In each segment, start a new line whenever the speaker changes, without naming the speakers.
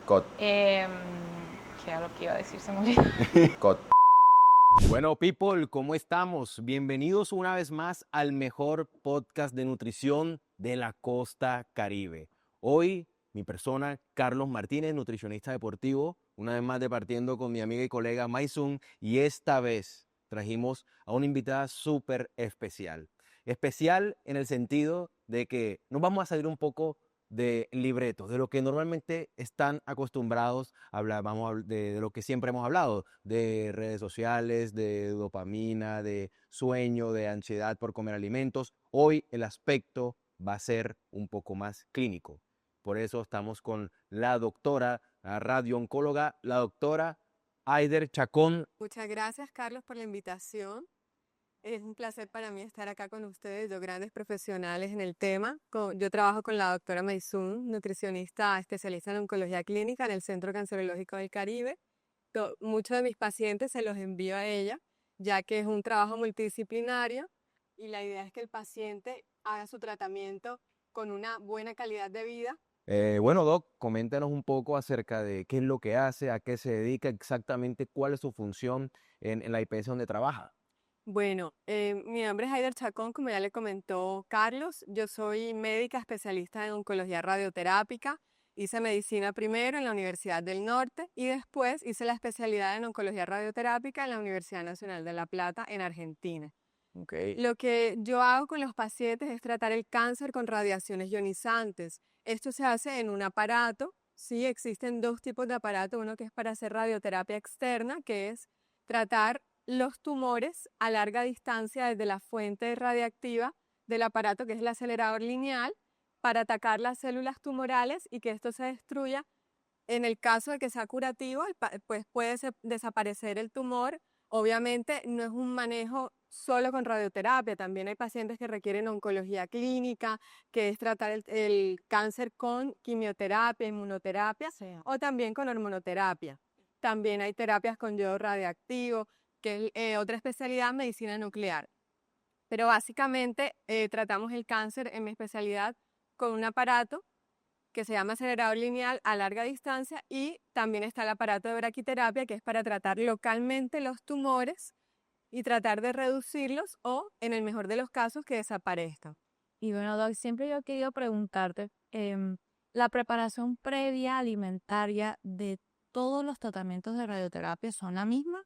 Cot.
¿Qué era lo que iba a decir? Se me olvidó.
Cot.
Bueno, people, ¿cómo estamos? Bienvenidos una vez más al mejor podcast de nutrición de la costa Caribe. Hoy, mi persona, Carlos Martínez, nutricionista deportivo, una vez más departiendo con mi amiga y colega Maysun, y esta vez trajimos a una invitada súper especial. Especial en el sentido de que nos vamos a salir un poco de libretos, de lo que normalmente están acostumbrados a hablar, de lo que siempre hemos hablado, de redes sociales, de dopamina, de sueño, de ansiedad por comer alimentos. Hoy el aspecto va a ser un poco más clínico. Por eso estamos con la doctora, la radiooncóloga, la doctora Aider Chacón.
Muchas gracias, Carlos, por la invitación. Es un placer para mí estar acá con ustedes, dos grandes profesionales en el tema. Yo trabajo con la doctora Maysun, nutricionista especialista en oncología clínica en el Centro Cancerológico del Caribe. Muchos de mis pacientes se los envío a ella, ya que es un trabajo multidisciplinario y la idea es que el paciente haga su tratamiento con una buena calidad de vida.
Bueno, Doc, coméntanos un poco acerca de qué es lo que hace, a qué se dedica exactamente, cuál es su función en la IPS donde trabaja.
Bueno, mi nombre es Aider Chacón, como ya le comentó Carlos. Yo soy médica especialista en oncología radioterápica. Hice medicina primero en la Universidad del Norte y después hice la especialidad en oncología radioterápica en la Universidad Nacional de La Plata en Argentina.
Okay.
Lo que yo hago con los pacientes es tratar el cáncer con radiaciones ionizantes. Esto se hace en un aparato. Sí, existen dos tipos de aparato, uno que es para hacer radioterapia externa, que es tratar los tumores a larga distancia desde la fuente radiactiva del aparato, que es el acelerador lineal, para atacar las células tumorales y que esto se destruya. En el caso de que sea curativo, pues puede desaparecer el tumor. Obviamente no es un manejo solo con radioterapia, también hay pacientes que requieren oncología clínica, que es tratar el cáncer con quimioterapia, inmunoterapia o también con hormonoterapia. También hay terapias con yodo radiactivo, que es otra especialidad, medicina nuclear. Pero básicamente tratamos el cáncer en mi especialidad con un aparato que se llama acelerador lineal a larga distancia, y también está el aparato de braquiterapia, que es para tratar localmente los tumores y tratar de reducirlos o, en el mejor de los casos, que desaparezcan.
Y bueno, Doc, siempre yo he querido preguntarte, la preparación previa alimentaria de todos los tratamientos de radioterapia son la misma,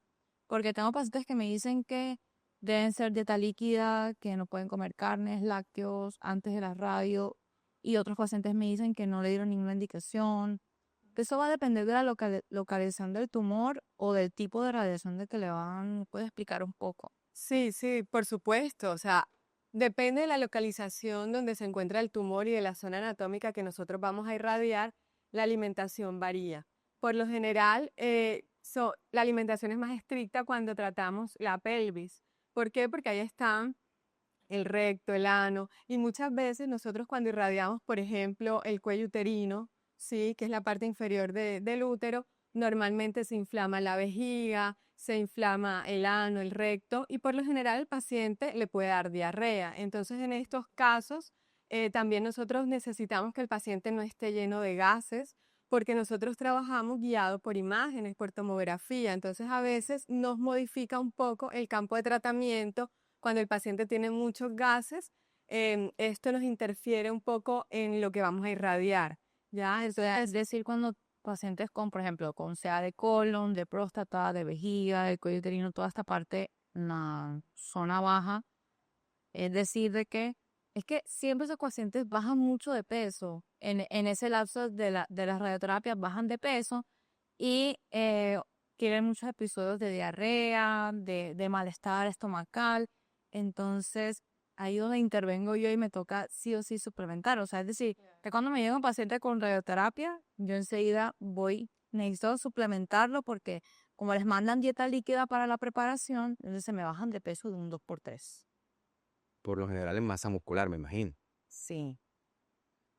porque tengo pacientes que me dicen que deben ser dieta líquida, que no pueden comer carnes, lácteos antes de la radio, y otros pacientes me dicen que no le dieron ninguna indicación. Eso va a depender de la localización del tumor o del tipo de radiación de que le van. ¿Puedes explicar un poco?
Sí, sí, por supuesto. O sea, depende de la localización donde se encuentra el tumor y de la zona anatómica que nosotros vamos a irradiar, la alimentación varía. Por lo general, la alimentación es más estricta cuando tratamos la pelvis. ¿Por qué? Porque ahí están el recto, el ano, y muchas veces nosotros cuando irradiamos, por ejemplo, el cuello uterino, sí, que es la parte inferior del útero, normalmente se inflama la vejiga, se inflama el ano, el recto, y por lo general el paciente le puede dar diarrea. Entonces, en estos casos, también nosotros necesitamos que el paciente no esté lleno de gases, porque nosotros trabajamos guiado por imágenes, por tomografía. Entonces, a veces nos modifica un poco el campo de tratamiento cuando el paciente tiene muchos gases. Esto nos interfiere un poco en lo que vamos a irradiar, ¿ya?
Es decir, cuando pacientes con, por ejemplo, con CA de colon, de próstata, de vejiga, del cuello uterino, toda esta parte, en la zona baja, es decir, de que es que siempre esos pacientes bajan mucho de peso. En ese lapso de las radioterapias bajan de peso y tienen muchos episodios de diarrea, de malestar estomacal. Entonces, ahí donde intervengo yo y me toca sí o sí suplementar. O sea, es decir, que cuando me llega un paciente con radioterapia, yo enseguida necesito suplementarlo porque como les mandan dieta líquida para la preparación, entonces se me bajan de peso de un 2x3.
Por lo general en masa muscular, me imagino.
Sí.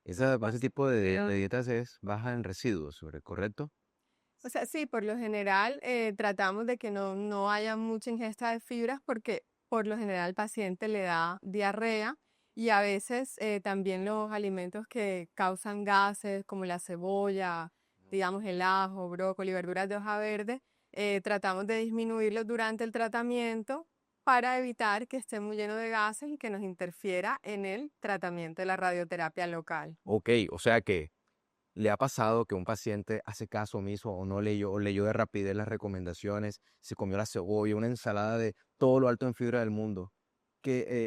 Ese tipo de dietas es baja en residuos, ¿correcto?
O sea, sí, por lo general tratamos de que no haya mucha ingesta de fibras porque por lo general al paciente le da diarrea, y a veces también los alimentos que causan gases como la cebolla, digamos el ajo, brócoli, verduras de hoja verde, tratamos de disminuirlos durante el tratamiento para evitar que esté muy lleno de gases y que nos interfiera en el tratamiento de la radioterapia local.
Ok, o sea que le ha pasado que un paciente hace caso omiso o no leyó, o leyó de rapidez las recomendaciones, se comió la cebolla, una ensalada de todo lo alto en fibra del mundo.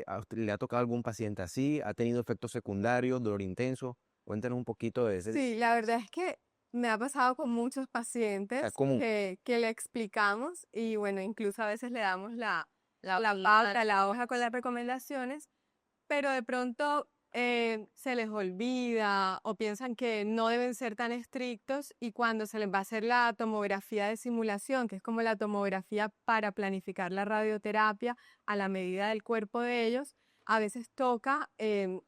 ¿A usted le ha tocado algún paciente así? ¿Ha tenido efectos secundarios, dolor intenso? Cuéntenos un poquito de ese.
Sí, la verdad es que me ha pasado con muchos
Es
pacientes
común.
que le explicamos y bueno, incluso a veces le damos la pauta, la hoja con las recomendaciones, pero de pronto se les olvida o piensan que no deben ser tan estrictos y cuando se les va a hacer la tomografía de simulación, que es como la tomografía para planificar la radioterapia a la medida del cuerpo de ellos, a veces toca,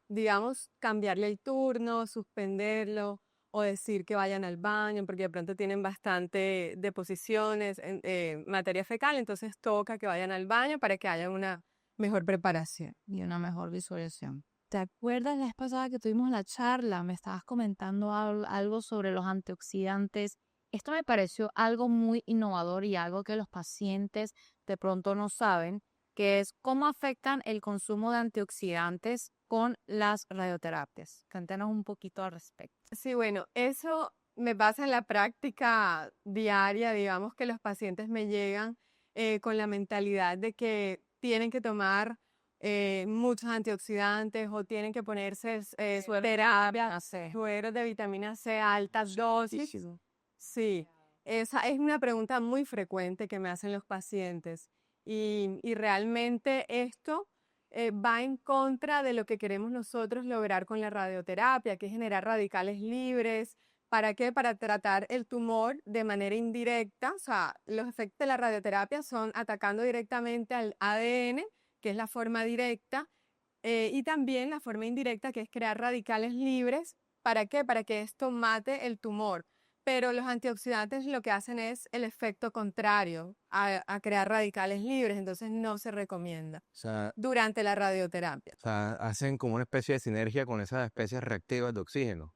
digamos, cambiarle el turno, suspenderlo o decir que vayan al baño porque de pronto tienen bastante deposiciones en materia fecal, entonces toca que vayan al baño para que haya una mejor preparación.
Y una mejor visualización. ¿Te acuerdas la vez pasada que tuvimos la charla? Me estabas comentando algo sobre los antioxidantes. Esto me pareció algo muy innovador y algo que los pacientes de pronto no saben, que es cómo afectan el consumo de antioxidantes con las radioterapias. Cuéntanos un poquito al respecto.
Sí, bueno, eso me pasa en la práctica diaria, digamos que los pacientes me llegan con la mentalidad de que tienen que tomar muchos antioxidantes o tienen que ponerse terapias, sueros de vitamina C a altas dosis.
Muchísimo.
Sí, esa es una pregunta muy frecuente que me hacen los pacientes y realmente esto va en contra de lo que queremos nosotros lograr con la radioterapia, que es generar radicales libres. ¿Para qué? Para tratar el tumor de manera indirecta. O sea, los efectos de la radioterapia son atacando directamente al ADN, que es la forma directa, y también la forma indirecta, que es crear radicales libres. ¿Para qué? Para que esto mate el tumor. Pero los antioxidantes lo que hacen es el efecto contrario a crear radicales libres, entonces no se recomienda
O
durante la radioterapia.
sea, hacen como una especie de sinergia con esas especies reactivas de oxígeno.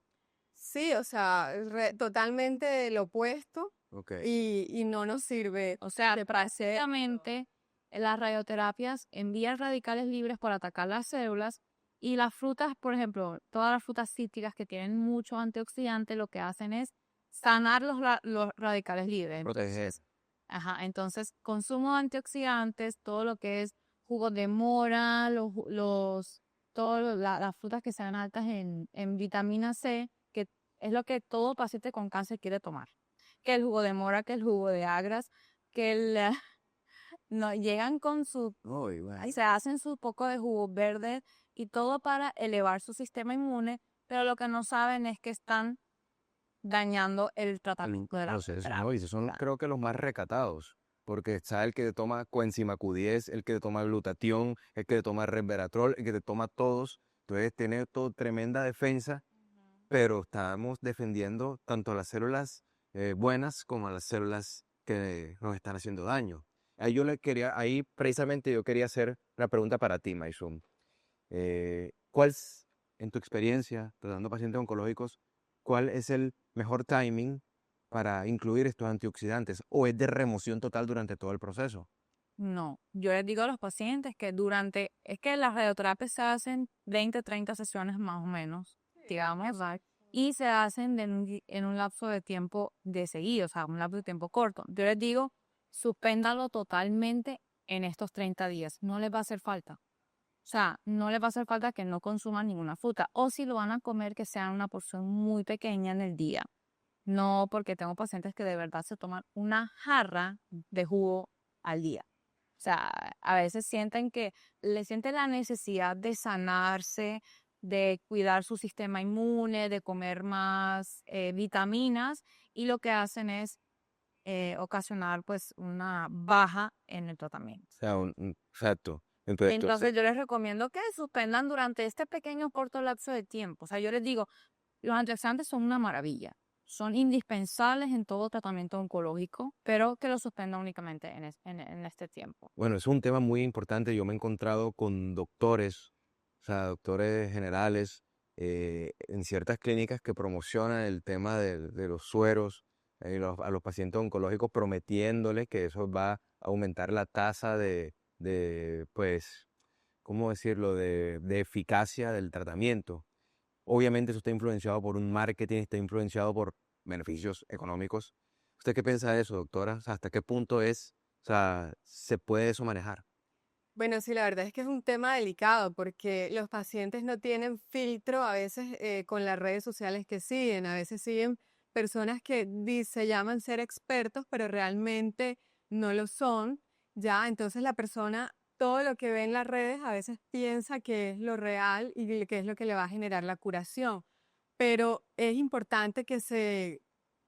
Sí, o sea, totalmente lo opuesto
Ok.
y no nos sirve.
O sea,
de
prácticamente las radioterapias envían radicales libres para atacar las células y las frutas, por ejemplo, todas las frutas cítricas que tienen mucho antioxidante, lo que hacen es sanar los radicales libres.
Proteger.
Ajá, entonces consumo de antioxidantes, todo lo que es jugos de mora, las frutas que sean altas en vitamina C, que es lo que todo paciente con cáncer quiere tomar. Que el jugo de mora, que el jugo de agras, que no, llegan con
Uy, bueno.
se hacen su poco de jugo verde y todo para elevar su sistema inmune, pero lo que no saben es que están dañando el tratamiento de la
No sé,
radioterapia.
no, y esos son creo que los más recatados, porque está el que te toma coenzima Q10, el que te toma glutatión, el que te toma resveratrol, el que te toma todos. Entonces tiene todo tremenda defensa, pero estamos defendiendo tanto a las células buenas como a las células que nos están haciendo daño. Ahí precisamente yo quería hacer una pregunta para ti, Maisum. ¿Cuál es, en tu experiencia tratando pacientes oncológicos, cuál es el mejor timing para incluir estos antioxidantes o es de remoción total durante todo el proceso?
No, yo les digo a los pacientes que es que las radioterapias se hacen 20, 30 sesiones más o menos, digamos, y se hacen en un lapso de tiempo de seguido, o sea, un lapso de tiempo corto. Yo les digo, suspéndalo totalmente en estos 30 días, no les va a hacer falta. O sea, no les va a hacer falta que no consuman ninguna fruta, o si lo van a comer, que sea una porción muy pequeña en el día. No, porque tengo pacientes que de verdad se toman una jarra de jugo al día. O sea, a veces sienten la necesidad de sanarse, de cuidar su sistema inmune, de comer más vitaminas y lo que hacen es ocasionar pues una baja en el tratamiento.
O sea, exacto.
Entonces yo les recomiendo que suspendan durante este pequeño corto lapso de tiempo. O sea, yo les digo, los antioxidantes son una maravilla. Son indispensables en todo tratamiento oncológico, pero que lo suspenda únicamente en este tiempo.
Bueno, es un tema muy importante. Yo me he encontrado con doctores, o sea, doctores generales en ciertas clínicas que promocionan el tema de los sueros a los pacientes oncológicos, prometiéndoles que eso va a aumentar la tasa pues, ¿cómo decirlo?, de eficacia del tratamiento. Obviamente eso está influenciado por un marketing, está influenciado por beneficios económicos. ¿Usted qué piensa de eso, doctora? O sea, ¿hasta qué punto o sea, se puede eso manejar?
Bueno, sí, la verdad es que es un tema delicado porque los pacientes no tienen filtro a veces con las redes sociales que siguen. A veces siguen personas que se llaman ser expertos, pero realmente no lo son. Ya, entonces la persona, todo lo que ve en las redes, a veces piensa que es lo real y que es lo que le va a generar la curación. Pero es importante que se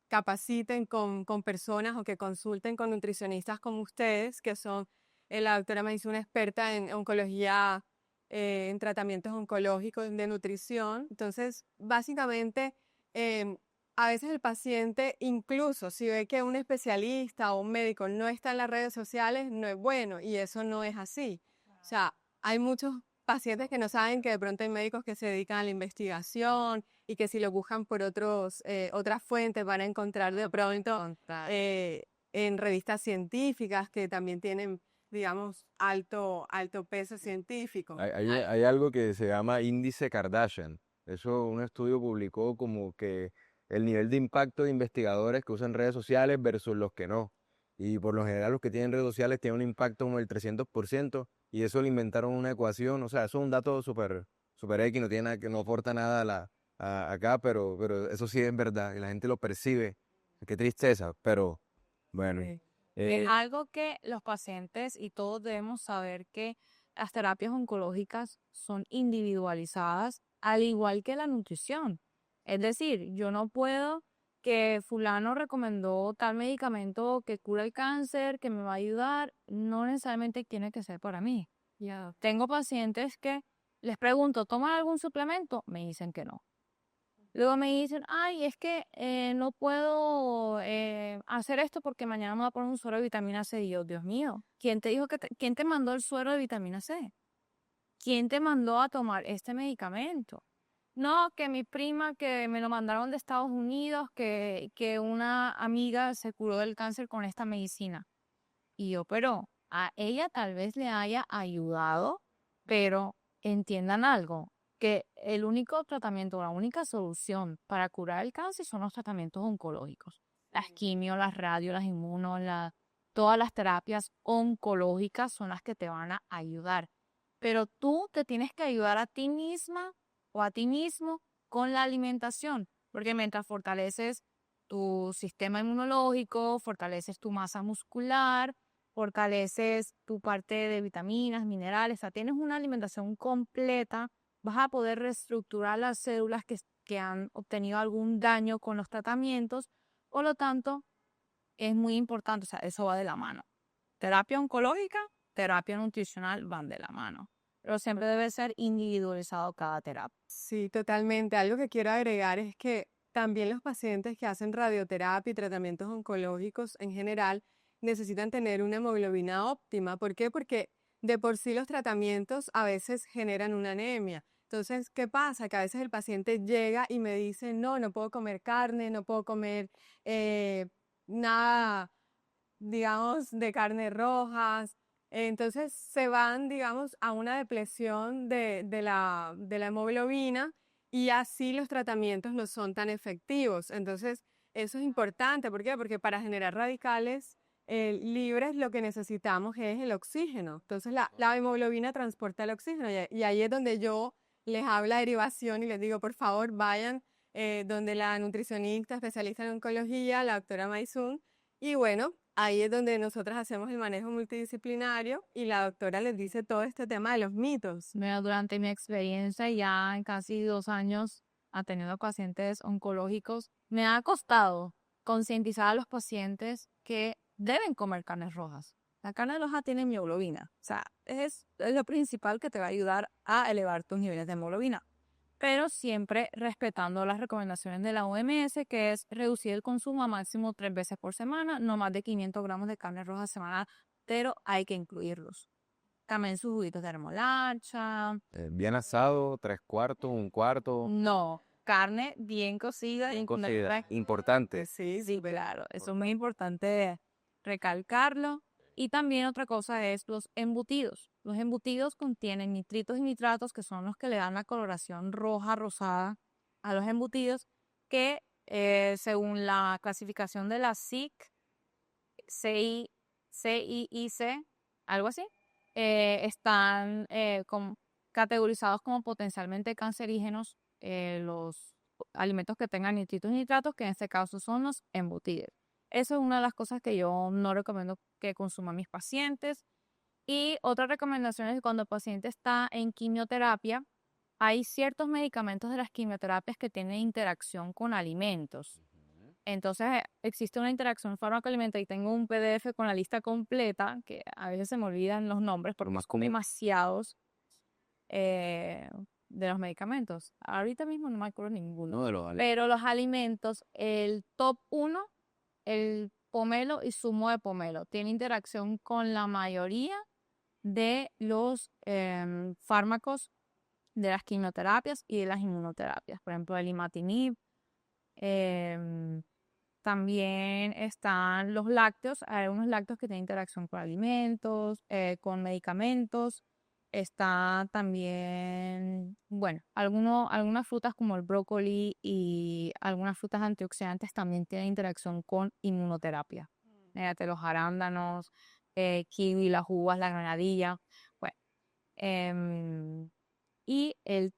capaciten con personas o que consulten con nutricionistas como ustedes, que son la doctora me hizo una experta en oncología, en tratamientos oncológicos de nutrición. Entonces, básicamente, em, a veces el paciente, incluso si ve que un especialista o un médico no está en las redes sociales, no es bueno y eso no es así. O sea, hay muchos pacientes que no saben que de pronto hay médicos que se dedican a la investigación y que si lo buscan por otras fuentes van a encontrar de pronto
Contar.
en revistas científicas que también tienen, digamos, alto peso científico.
Hay algo que se llama índice Kardashian. Eso un estudio publicó como que el nivel de impacto de investigadores que usan redes sociales versus los que no. Y por lo general los que tienen redes sociales tienen un impacto como el 300% y eso le inventaron una ecuación. O sea, eso es un dato súper X, no tiene nada, que no aporta nada acá, pero eso sí es verdad y la gente lo percibe. Qué tristeza, pero bueno.
Sí.
Es
Eh,
algo que los pacientes y todos debemos saber que las terapias oncológicas son individualizadas, al igual que la nutrición. Es decir, yo no puedo que fulano recomendó tal medicamento que cura el cáncer, que me va a ayudar, no necesariamente tiene que ser para mí.
Ya.
Tengo pacientes que les pregunto, ¿toman algún suplemento? Me dicen que no. Luego me dicen, ay, es que no puedo hacer esto porque mañana me voy a poner un suero de vitamina C. Y yo, Dios mío, ¿quién te dijo quién te mandó el suero de vitamina C? ¿Quién te mandó a tomar este medicamento? No, que mi prima, que me lo mandaron de Estados Unidos, que una amiga se curó del cáncer con esta medicina. Y yo, pero a ella tal vez le haya ayudado, pero entiendan algo, que el único tratamiento, la única solución para curar el cáncer son los tratamientos oncológicos. Las quimio, las radios, las inmunos, todas las terapias oncológicas son las que te van a ayudar. Pero tú te tienes que ayudar a ti misma o a ti mismo con la alimentación, porque mientras fortaleces tu sistema inmunológico, fortaleces tu masa muscular, fortaleces tu parte de vitaminas, minerales, o sea, tienes una alimentación completa, vas a poder reestructurar las células que han obtenido algún daño con los tratamientos, por lo tanto, es muy importante, o sea, eso va de la mano. Terapia oncológica, terapia nutricional van de la mano, pero siempre debe ser individualizado cada terapia.
Sí, totalmente. Algo que quiero agregar es que también los pacientes que hacen radioterapia y tratamientos oncológicos en general necesitan tener una hemoglobina óptima. ¿Por qué? Porque de por sí los tratamientos a veces generan una anemia. Entonces, ¿qué pasa? Que a veces el paciente llega y me dice, no, no puedo comer carne, no puedo comer eh, nada, digamos, de carnes rojas. Entonces se van, digamos, a una depresión de la hemoglobina y así los tratamientos no son tan efectivos. Entonces, eso es importante. ¿Por qué? Porque para generar radicales libres lo que necesitamos es el oxígeno. Entonces, la hemoglobina transporta el oxígeno y ahí es donde yo les hablo la derivación y les digo, por favor, vayan donde la nutricionista especialista en oncología, la doctora Maizun, y bueno, ahí es donde nosotras hacemos el manejo multidisciplinario y la doctora les dice todo este tema de los mitos.
Mira, durante mi experiencia ya en casi 2 años atendiendo pacientes oncológicos, me ha costado concientizar a los pacientes que deben comer carnes rojas. La carne roja tiene hemoglobina, o sea, es lo principal que te va a ayudar a elevar tus niveles de hemoglobina, pero siempre respetando las recomendaciones de la OMS, que es reducir el consumo a máximo 3 veces por semana, no más de 500 gramos de carne roja semanal, pero hay que incluirlos. también sus juguitos de remolacha.
Bien asado, 3/4, 1/4,
No, carne bien cocida.
bien
y
cocida. Importante.
Sí, sí, claro. Eso es muy importante recalcarlo. Y también otra cosa es los embutidos. Los embutidos contienen nitritos y nitratos, que son los que le dan la coloración roja, rosada a los embutidos, que según la clasificación de la CIIC, algo así, están categorizados como potencialmente cancerígenos los alimentos que tengan nitritos y nitratos, que en este caso son los embutidos. Eso es una de las cosas que yo no recomiendo que consuman mis pacientes. Y otra recomendación es que cuando el paciente está en quimioterapia, hay ciertos medicamentos de las quimioterapias que tienen interacción con alimentos. Entonces existe una interacción fármaco-alimento y tengo un PDF con la lista completa, que a veces se me olvidan los nombres porque
más
son
común.
demasiados de los medicamentos. Ahorita mismo no me acuerdo ninguno.
No, de los
Pero los alimentos, el top 1, el pomelo y zumo de pomelo, tiene interacción con la mayoría de los fármacos de las quimioterapias y de las inmunoterapias. Por ejemplo, el imatinib. em, También están los lácteos. Hay algunos lácteos que tienen interacción con alimentos, con medicamentos. Está también, bueno, algunas frutas como el brócoli y algunas frutas antioxidantes también tienen interacción con inmunoterapia. Fíjate, los arándanos, kiwi, las uvas, la granadilla. Bueno, em, y el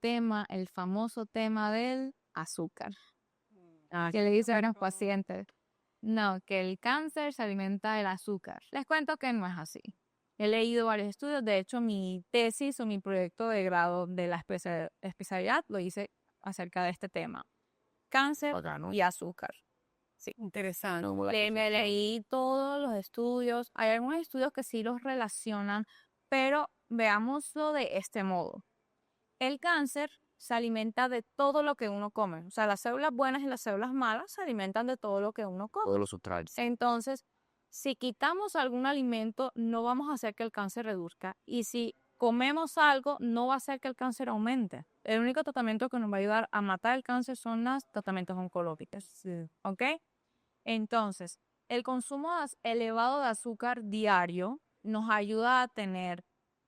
famoso tema del azúcar. Que le dice a los pacientes, no, que el cáncer se alimenta del azúcar. Les cuento que no es así. He leído varios estudios, de hecho mi tesis o mi proyecto de grado de la especialidad lo hice acerca de este tema. Cáncer
Bacano.
y azúcar. Sí.
Interesante.
No, muy
Me
asociación.
leí todos los estudios. Hay algunos estudios que sí los relacionan, pero veámoslo de este modo. El cáncer se alimenta de todo lo que uno come. O sea, las células buenas y las células malas se alimentan de todo lo que uno come.
Todos los sustratos.
Entonces, si quitamos algún alimento, no vamos a hacer que el cáncer reduzca. Y si comemos algo, no va a hacer que el cáncer aumente. El único tratamiento que nos va a ayudar a matar el cáncer son los tratamientos oncológicos.
Sí.
¿Ok? Entonces, el consumo elevado de azúcar diario nos ayuda a tener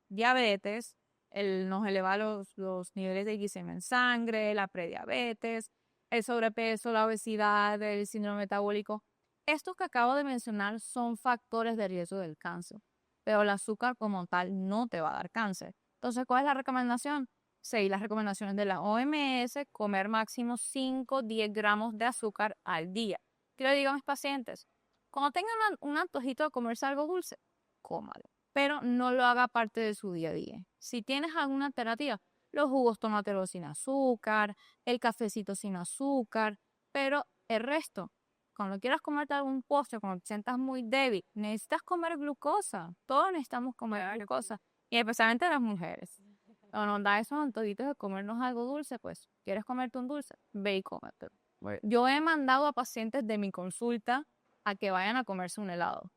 diabetes, nos eleva los niveles de glicemia en sangre, la prediabetes, el sobrepeso, la obesidad, el síndrome metabólico. Estos que acabo de mencionar son factores de riesgo del cáncer, pero el azúcar como tal no te va a dar cáncer. Entonces, ¿cuál es la recomendación? Seguir las recomendaciones de la OMS, comer máximo 5-10 gramos de azúcar al día. ¿Qué le digo a mis pacientes? Cuando tengan un antojito de comerse algo dulce, cómalo, pero no lo haga parte de su día a día. Si tienes alguna alternativa, los jugos tómatelo sin azúcar, el cafecito sin azúcar, pero el resto, cuando quieras comerte algún postre, cuando te sientas muy débil, necesitas comer glucosa. Todos necesitamos comer glucosa, y especialmente las mujeres. Cuando nos da esos antojitos de comernos algo dulce, pues, ¿quieres comerte un dulce? Ve y cómetelo.
Bueno,
Yo he mandado a pacientes de mi consulta a que vayan a comerse un helado.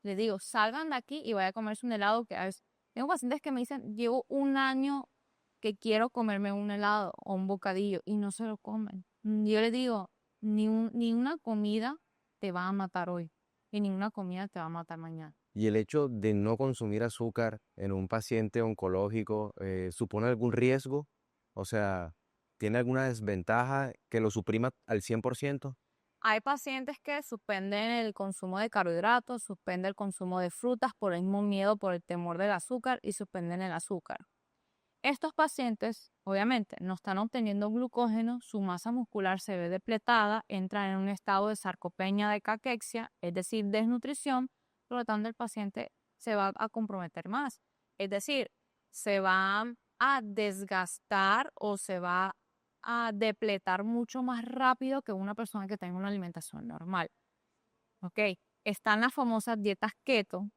Les digo, salgan de aquí y vayan a comerse un helado. Tengo pacientes que me dicen, llevo un año que quiero comerme un helado o un bocadillo y no se lo comen. Yo les digo, ni una comida te va a matar hoy y ninguna comida te va a matar mañana.
y el hecho de no consumir azúcar en un paciente oncológico supone algún riesgo, o sea, ¿tiene alguna desventaja que lo suprima al 100%?
Hay pacientes que suspenden el consumo de carbohidratos, suspenden el consumo de frutas por el mismo miedo, por el temor del azúcar y suspenden el azúcar. Estos pacientes, obviamente, no están obteniendo glucógeno, su masa muscular se ve depletada, entran en un estado de sarcopenia de caquexia, es decir, desnutrición, por lo tanto el paciente se va a comprometer más. Es decir, se va a desgastar o se va a depletar mucho más rápido que una persona que tenga una alimentación normal. ¿Ok? Están las famosas dietas keto,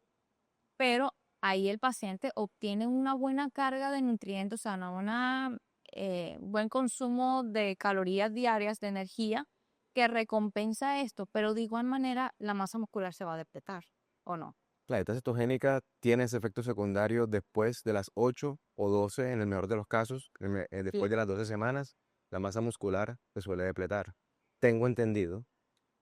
pero ahí el paciente obtiene una buena carga de nutrientes, o sea, buen consumo de calorías diarias, de energía, que recompensa esto, pero de igual manera la masa muscular se va a depletar, ¿o no?
La dieta cetogénica tiene ese efecto secundario después de las 8 o 12, en el mejor de los casos, después de las 12 semanas, la masa muscular se suele depletar. Tengo entendido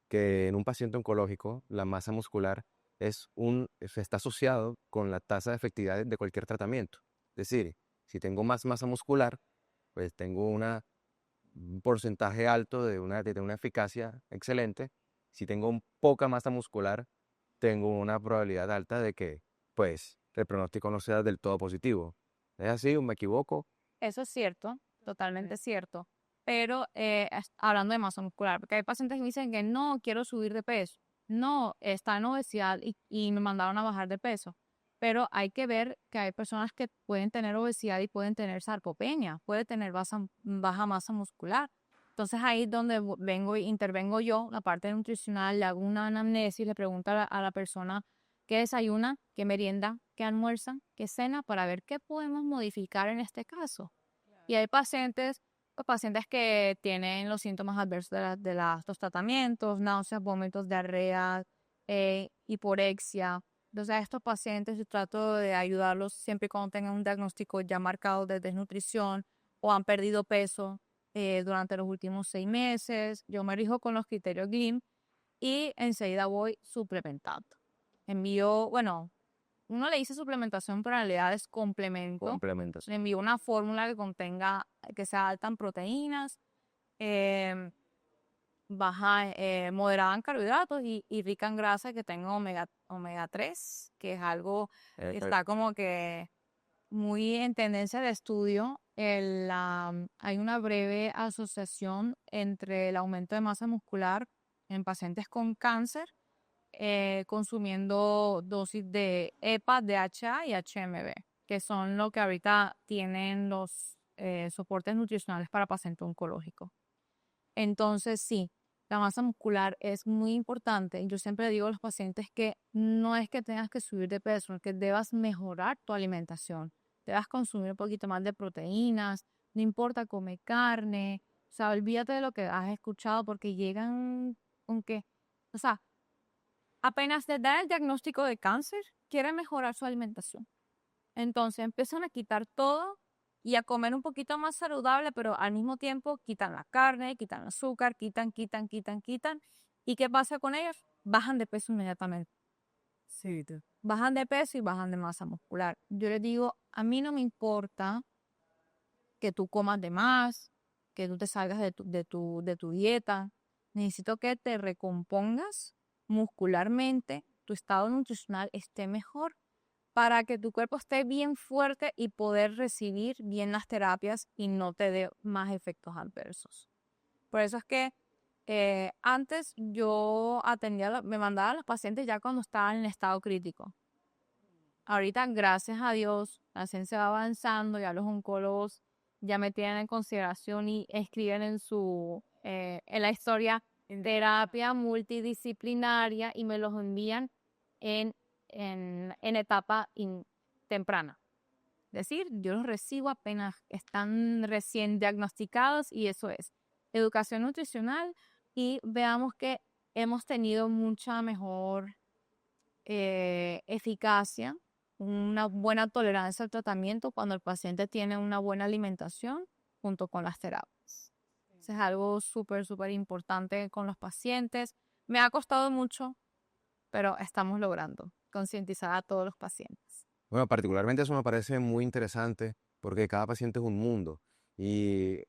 que en un paciente oncológico la masa muscular está asociado con la tasa de efectividad de cualquier tratamiento. Es decir, si tengo más masa muscular, pues tengo un porcentaje alto de una eficacia excelente. Si tengo poca masa muscular, tengo una probabilidad alta de que, pues, el pronóstico no sea del todo positivo. ¿Es así o me equivoco?
Eso es cierto, totalmente cierto. Pero hablando de masa muscular, porque hay pacientes que me dicen que no quiero subir de peso, no, está en obesidad y me mandaron a bajar de peso. Pero hay que ver que hay personas que pueden tener obesidad y pueden tener sarcopenia, puede tener baja masa muscular. Entonces ahí es donde intervengo yo, la parte nutricional, le hago una anamnesis, le pregunto a la persona qué desayuna, qué merienda, qué almuerza, qué cena, para ver qué podemos modificar en este caso. Y hay pacientes que tienen los síntomas adversos los tratamientos, náuseas, vómitos, diarrea, hiporexia. Entonces, a estos pacientes yo trato de ayudarlos siempre y cuando tengan un diagnóstico ya marcado de desnutrición o han perdido peso durante los últimos 6 meses. Yo me rijo con los criterios GLIM y enseguida voy suplementando. Bueno, uno le dice suplementación, pero en realidad es complemento.
Complementos.
Le envío una fórmula que sea alta en proteínas, em, moderada en carbohidratos y rica en grasa, que tenga omega 3, que es algo que está como que muy en tendencia de estudio. Hay una breve asociación entre el aumento de masa muscular en pacientes con cáncer consumiendo dosis de EPA, DHA y HMB, que son lo que ahorita tienen los soportes nutricionales para pacientes oncológicos. Entonces, sí, la masa muscular es muy importante. Yo siempre digo a los pacientes que no es que tengas que subir de peso, es que debas mejorar tu alimentación. Debas consumir un poquito más de proteínas, no importa comer carne, o sea, olvídate de lo que has escuchado porque llegan con que, o sea, apenas les dan el diagnóstico de cáncer, quieren mejorar su alimentación. Entonces empiezan a quitar todo y a comer un poquito más saludable, pero al mismo tiempo quitan la carne, quitan el azúcar, quitan. ¿Y qué pasa con ellos? Bajan de peso inmediatamente. Sí, bajan de peso y bajan de masa muscular. Yo les digo, a mí no me importa que tú comas de más, que tú te salgas de tu dieta. Necesito que te recompongas muscularmente, tu estado nutricional esté mejor para que tu cuerpo esté bien fuerte y poder recibir bien las terapias y no te dé más efectos adversos. Por eso es que antes yo me mandaba a los pacientes ya cuando estaban en estado crítico. Ahorita, gracias a Dios, la ciencia va avanzando, ya los oncólogos ya me tienen en consideración y escriben en la historia terapia multidisciplinaria y me los envían en etapa temprana. Es decir, yo los recibo apenas están recién diagnosticados y eso es educación nutricional y veamos que hemos tenido mucha mejor eficacia, una buena tolerancia al tratamiento cuando el paciente tiene una buena alimentación junto con las terapias. Eso es algo súper, súper importante con los pacientes. Me ha costado mucho, pero estamos logrando concientizar a todos los pacientes.
Bueno, particularmente eso me parece muy interesante porque cada paciente es un mundo y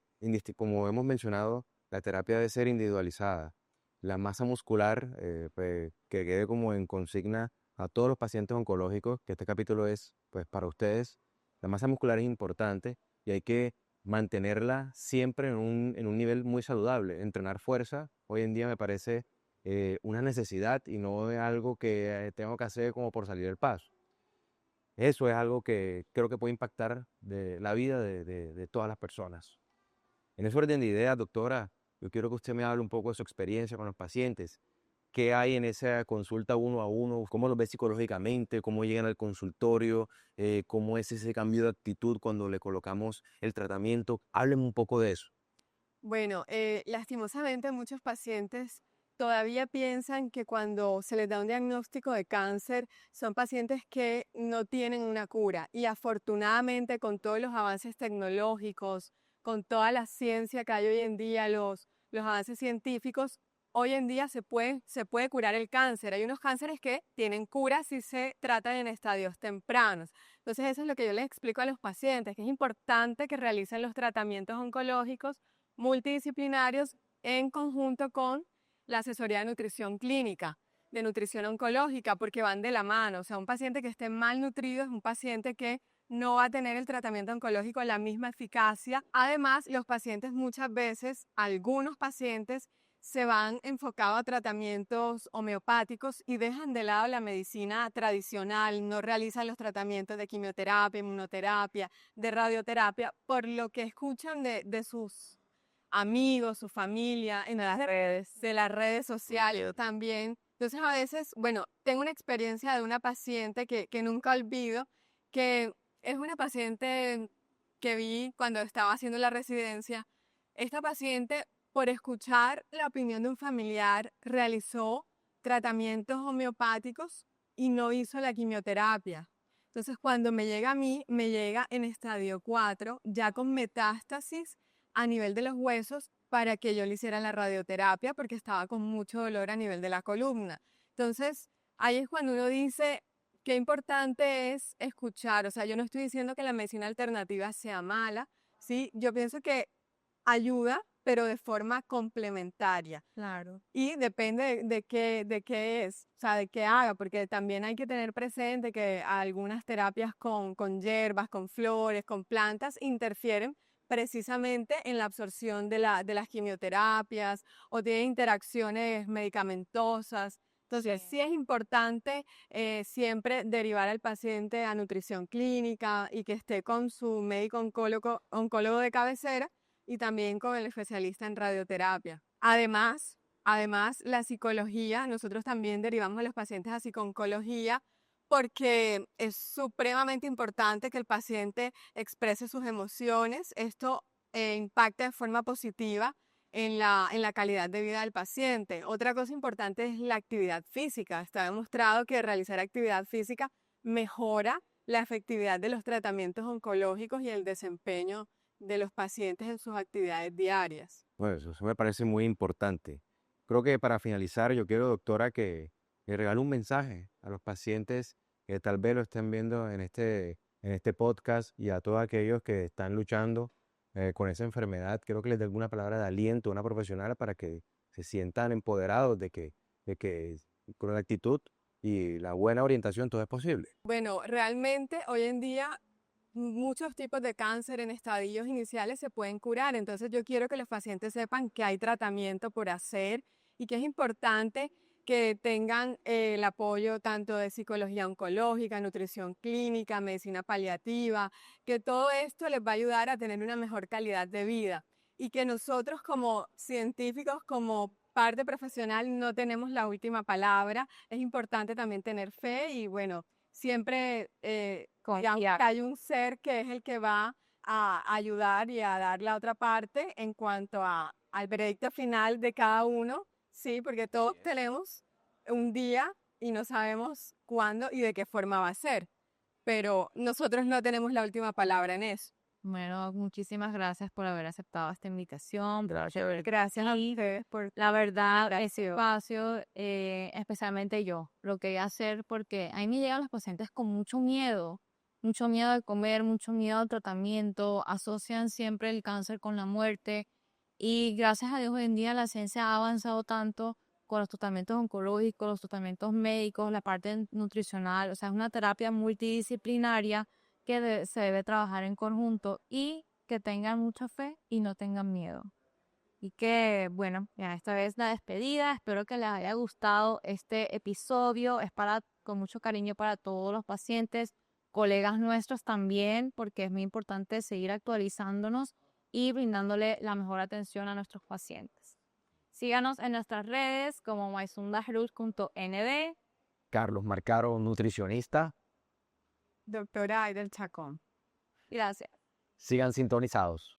como hemos mencionado, la terapia debe ser individualizada. La masa muscular, pues, que quede como en consigna a todos los pacientes oncológicos, que este capítulo es pues para ustedes. La masa muscular es importante y hay que mantenerla siempre en un nivel muy saludable. Entrenar fuerza hoy en día me parece una necesidad y no es algo que tengo que hacer como por salir del paso. Eso es algo que creo que puede impactar de la vida de todas las personas. En ese orden de ideas, doctora, yo quiero que usted me hable un poco de su experiencia con los pacientes. ¿Qué hay en esa consulta uno a uno? ¿Cómo los ve psicológicamente? ¿Cómo llegan al consultorio? ¿Cómo es ese cambio de actitud cuando le colocamos el tratamiento? Hábleme un poco de eso.
Bueno, lastimosamente muchos pacientes todavía piensan que cuando se les da un diagnóstico de cáncer son pacientes que no tienen una cura. Y afortunadamente con todos los avances tecnológicos, con toda la ciencia que hay hoy en día, los avances científicos, hoy en día se puede curar el cáncer. Hay unos cánceres que tienen cura si se tratan en estadios tempranos. Entonces eso es lo que yo les explico a los pacientes, que es importante que realicen los tratamientos oncológicos multidisciplinarios en conjunto con la asesoría de nutrición clínica, de nutrición oncológica, porque van de la mano. O sea, un paciente que esté mal nutrido es un paciente que no va a tener el tratamiento oncológico la misma eficacia. Además, los pacientes muchas veces, algunos pacientes, se van enfocados a tratamientos homeopáticos y dejan de lado la medicina tradicional, no realizan los tratamientos de quimioterapia, inmunoterapia, de radioterapia, por lo que escuchan de sus amigos, su familia, en las redes, de las redes sociales también. Entonces a veces, bueno, tengo una experiencia de una paciente que nunca olvido, que es una paciente que vi cuando estaba haciendo la residencia. Esta paciente, por escuchar la opinión de un familiar, realizó tratamientos homeopáticos y no hizo la quimioterapia. Entonces, cuando me llega a mí, me llega en estadio 4, ya con metástasis a nivel de los huesos para que yo le hiciera la radioterapia porque estaba con mucho dolor a nivel de la columna. Entonces, ahí es cuando uno dice qué importante es escuchar. O sea, yo no estoy diciendo que la medicina alternativa sea mala, ¿sí? Yo pienso que ayuda, pero de forma complementaria.
Claro.
Y depende de qué es, o sea, de qué haga, porque también hay que tener presente que algunas terapias con hierbas, con flores, con plantas interfieren precisamente en la absorción de las quimioterapias o tienen interacciones medicamentosas. Entonces, sí es importante siempre derivar al paciente a nutrición clínica y que esté con su médico oncólogo de cabecera y también con el especialista en radioterapia. Además, la psicología, nosotros también derivamos a los pacientes a psicooncología porque es supremamente importante que el paciente exprese sus emociones. Esto impacta de forma positiva en la calidad de vida del paciente. Otra cosa importante es la actividad física. Está demostrado que realizar actividad física mejora la efectividad de los tratamientos oncológicos y el desempeño de los pacientes en sus actividades diarias.
Bueno, eso me parece muy importante. Creo que para finalizar, yo quiero, doctora, que le regale un mensaje a los pacientes que tal vez lo estén viendo en este podcast y a todos aquellos que están luchando con esa enfermedad. Quiero que les dé alguna palabra de aliento a una profesional para que se sientan empoderados de que con la actitud y la buena orientación todo es posible.
Bueno, realmente hoy en día muchos tipos de cáncer en estadios iniciales se pueden curar, entonces yo quiero que los pacientes sepan que hay tratamiento por hacer y que es importante que tengan el apoyo tanto de psicología oncológica, nutrición clínica, medicina paliativa, que todo esto les va a ayudar a tener una mejor calidad de vida y que nosotros como científicos, como parte profesional, no tenemos la última palabra. Es importante también tener fe y bueno, siempre digamos que hay un ser que es el que va a ayudar y a dar la otra parte en cuanto al veredicto final de cada uno, sí, porque todos tenemos un día y no sabemos cuándo y de qué forma va a ser, pero nosotros no tenemos la última palabra en eso.
Bueno, muchísimas gracias por haber aceptado esta invitación.
Gracias a
Y
ustedes por
la verdad, ese
espacio.
espacio, especialmente yo, lo quería hacer porque a mí me llegan los pacientes con mucho miedo de comer, mucho miedo al tratamiento, asocian siempre el cáncer con la muerte y gracias a Dios hoy en día la ciencia ha avanzado tanto con los tratamientos oncológicos, los tratamientos médicos, la parte nutricional, o sea, es una terapia multidisciplinaria que se debe trabajar en conjunto y que tengan mucha fe y no tengan miedo. Y que, bueno, ya esta vez la despedida. Espero que les haya gustado este episodio. Es con mucho cariño para todos los pacientes, colegas nuestros también, porque es muy importante seguir actualizándonos y brindándole la mejor atención a nuestros pacientes. Síganos en nuestras redes como maisundahruj.nd.
Carlos Marcaro, nutricionista.
Doctora Aida Chacón.
Gracias.
Sigan sintonizados.